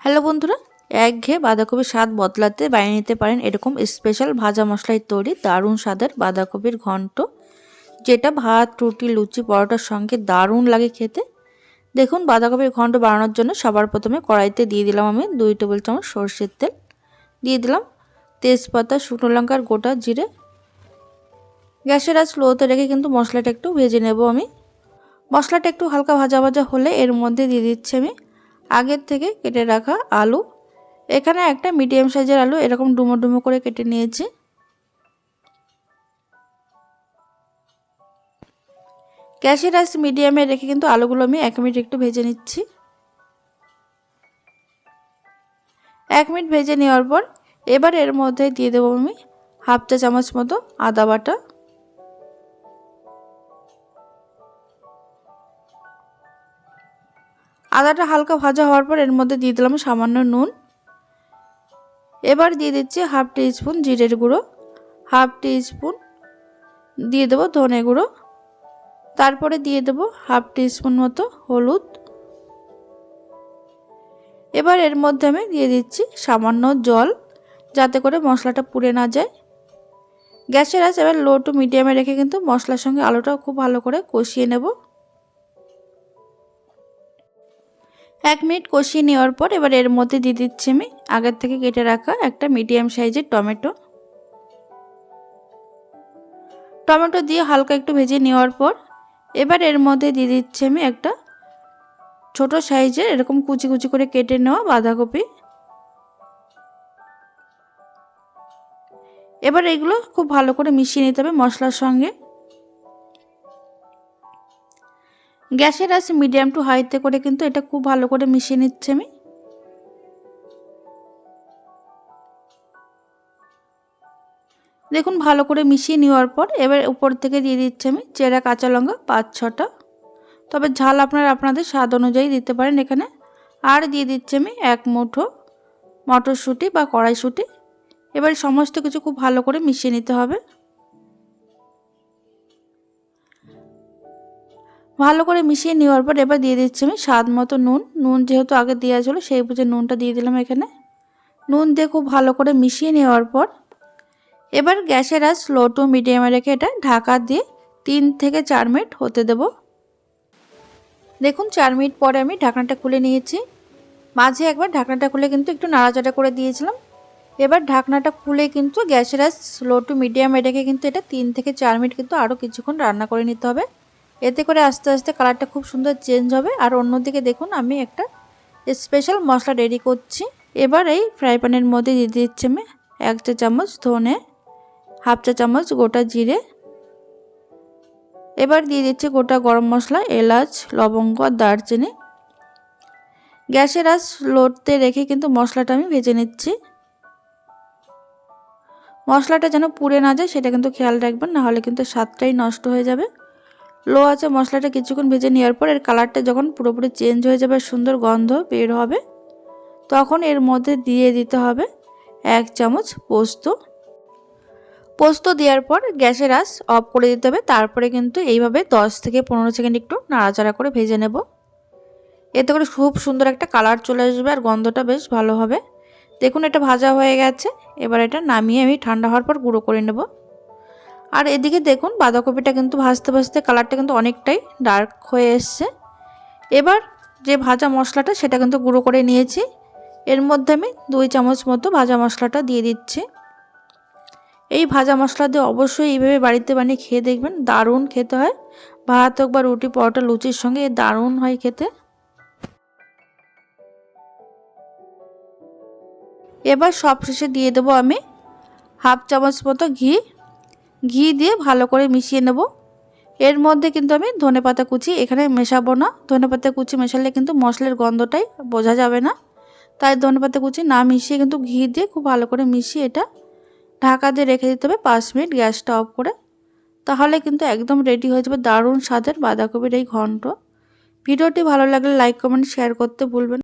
Hello বন্ধুরা, একঘেয়ে বাঁধাকপির স্বাদ বদলাতে বানিয়ে নিতে পারেন এরকম স্পেশাল ভাজা মশলায় তৈরি দারুণ স্বাদের বাঁধাকপির ঘন্ট, যেটা ভাত, রুটি, লুচি, পরোটার সঙ্গে দারুণ লাগে খেতে। দেখুন, বাঁধাকপির ঘন্ট বানানোর জন্য সবার প্রথমে কড়াইতে দিয়ে দিলাম আমি 2 টেবিল চামচ সরষের তেল, দিয়ে দিলাম তেজপাতা, শুকনো লঙ্কার গোটা জিরে। গ্যাসের আঁচ লোতে রেখে কিন্তু মশলাটা একটু ভেজে নেব আমি। মশলাটা একটু হালকা ভাজা ভাজা হলে এর মধ্যে দিয়ে দিচ্ছি আমি আগের থেকে কেটে রাখা আলু। এখানে একটা মিডিয়াম সাইজের আলু এরকম ডুমো ডুমো করে কেটে নিয়েছি। গ্যাসের আঁচ মিডিয়ামে রেখে কিন্তু আলুগুলো আমি 1 মিনিট একটু ভেজে নিচ্ছি। 1 মিনিট ভেজে নেওয়ার পর এবার এর মধ্যে দিয়ে দেবো আমি হাফ চা চামচ মতো আদা বাটা। আদাটা হালকা ভাজা হওয়ার পর এর মধ্যে দিয়ে দিলাম সামান্য নুন। এবার দিয়ে দিচ্ছি হাফ টি স্পুন জিরের গুঁড়ো, হাফ টি স্পুন দিয়ে দেবো ধনে গুঁড়ো, তারপরে দিয়ে দেবো হাফ টি স্পুন মতো হলুদ। এবার এর মধ্যে আমি দিয়ে দিচ্ছি সামান্য জল, যাতে করে মশলাটা পুড়ে না যায়। গ্যাসের আঁচ এবার লো টু মিডিয়ামে রেখে কিন্তু মশলার সঙ্গে আলুটাও খুব ভালো করে কষিয়ে নেব। 1 মিনিট কষিয়ে নেওয়ার পর এবার এর মধ্যে দিয়ে দিচ্ছি আমি আগের থেকে কেটে রাখা একটা মিডিয়াম সাইজের টমেটো। টমেটো দিয়ে হালকা একটু ভেজে নেওয়ার পর এবার এর মধ্যে দিয়ে দিচ্ছি আমি একটা ছোট সাইজের এরকম কুচি কুচি করে কেটে নেওয়া বাঁধাকপি। এবার এগুলো খুব ভালো করে মিশিয়ে নিতে হবে মশলার সঙ্গে। গ্যাসের আঁচ মিডিয়াম টু হাইতে করে কিন্তু এটা খুব ভালো করে মিশিয়ে নিচ্ছি আমি। দেখুন, ভালো করে মিশিয়ে নেওয়ার পর এবার উপর থেকে দিয়ে দিচ্ছি আমি চেরা কাঁচা লঙ্কা 5-6টা, তবে ঝাল আপনারা আপনাদের স্বাদ অনুযায়ী দিতে পারেন এখানে। আর দিয়ে দিচ্ছি আমি 1 মুঠো মটরশুঁটি বা কড়াইশুঁটি। এবার সমস্ত কিছু খুব ভালো করে মিশিয়ে নিতে হবে। ভালো করে মিশিয়ে নেওয়ার পর এবার দিয়ে দিচ্ছি আমি স্বাদ মতো নুন। নুন যেহেতু আগে দেওয়া ছিল সেই বুঝে নুনটা দিয়ে দিলাম এখানে। নুন দিয়ে খুব ভালো করে মিশিয়ে নেওয়ার পর এবার গ্যাসের আঁচ লো টু মিডিয়ামে রেখে এটা ঢাকা দিয়ে 3 থেকে 4 মিনিট হতে দেব। দেখুন, 4 মিনিট পরে আমি ঢাকনাটা খুলে নিয়েছি। মাঝে একবার ঢাকনাটা খুলে কিন্তু একটু নাড়াচাড়া করে দিয়েছিলাম। এবার ঢাকনাটা খুলে কিন্তু গ্যাসের আঁচ লো টু মিডিয়ামে রেখে কিন্তু এটা 3 থেকে 4 মিনিট কিন্তু আরও কিছুক্ষণ রান্না করে নিতে হবে। এতে করে আস্তে আস্তে কালারটা খুব সুন্দর চেঞ্জ হবে। আর অন্যদিকে দেখুন, আমি একটা স্পেশাল মশলা রেডি করছি। এবার এই ফ্রাই প্যানের মধ্যে দিয়ে দিচ্ছি আমি 1 চা চামচ ধনে, হাফ চা চামচ গোটা জিরে। এবার দিয়ে দিচ্ছি গোটা গরম মশলা, এলাচ, লবঙ্গ আর দারচিনি। গ্যাসের আঁচ লোতে রেখে কিন্তু মশলাটা আমি ভেজে নিচ্ছি। মশলাটা যেন পুড়ে না যায় সেটা কিন্তু খেয়াল রাখবেন, না হলে কিন্তু স্বাদটাই নষ্ট হয়ে যাবে। লো আঁচে মশলাটা কিছুক্ষণ ভেজে নেওয়ার পর এর কালারটা যখন পুরোপুরি চেঞ্জ হয়ে যাবে, সুন্দর গন্ধ বের হবে, তখন এর মধ্যে দিয়ে দিতে হবে 1 চামচ পোস্ত। পোস্ত দেওয়ার পর গ্যাসের আঁচ অফ করে দিতে হবে। তারপরে কিন্তু এইভাবে 10 থেকে 15 সেকেন্ড একটু নাড়াচাড়া করে ভেজে নেব। এতে করে খুব সুন্দর একটা কালার চলে আসবে আর গন্ধটা বেশ ভালো হবে। দেখুন, এটা ভাজা হয়ে গেছে। এবার এটা নামিয়ে আমি ঠান্ডা হওয়ার পর গুঁড়ো করে নেব। আর এদিকে দেখুন, বাঁধাকপিটা কিন্তু ভাজতে ভাজতে কালারটা কিন্তু অনেকটাই ডার্ক হয়ে এসছে। এবার যে ভাজা মশলাটা সেটা কিন্তু গুঁড়ো করে নিয়েছি। এর মধ্যে আমি 2 চামচ মতো ভাজা মশলাটা দিয়ে দিচ্ছি। এই ভাজা মশলা দিয়ে অবশ্যই এইভাবে বাড়িতে বানিয়ে খেয়ে দেখবেন, দারুণ খেতে হয়। ভাত হোক বা রুটি, পরোটা, লুচির সঙ্গে দারুণ হয় খেতে। এবার সবশেষে দিয়ে দেবো আমি হাফ চামচ মতো ঘি দিয়ে ভালো করে মিশিয়ে নেব। এর মধ্যে কিন্তু আমি ধনেপাতা কুচি এখানে মেশাবো না। ধনেপাতা কুচি মেশালে কিন্তু মশলার গন্ধটাই বোঝা যাবে না। তাই ধনেপাতা কুচি না মিশিয়ে কিন্তু ঘি দিয়ে খুব ভালো করে মিশিয়ে এটা ঢাকা দিয়ে রেখে দিতে হবে 5 মিনিট গ্যাসটা অফ করে। তাহলে কিন্তু একদম রেডি হয়ে যাবে দারুণ স্বাদের বাঁধাকপির এই ঘন্ট। ভিডিওটি ভালো লাগলে লাইক, কমেন্ট, শেয়ার করতে ভুলবেন।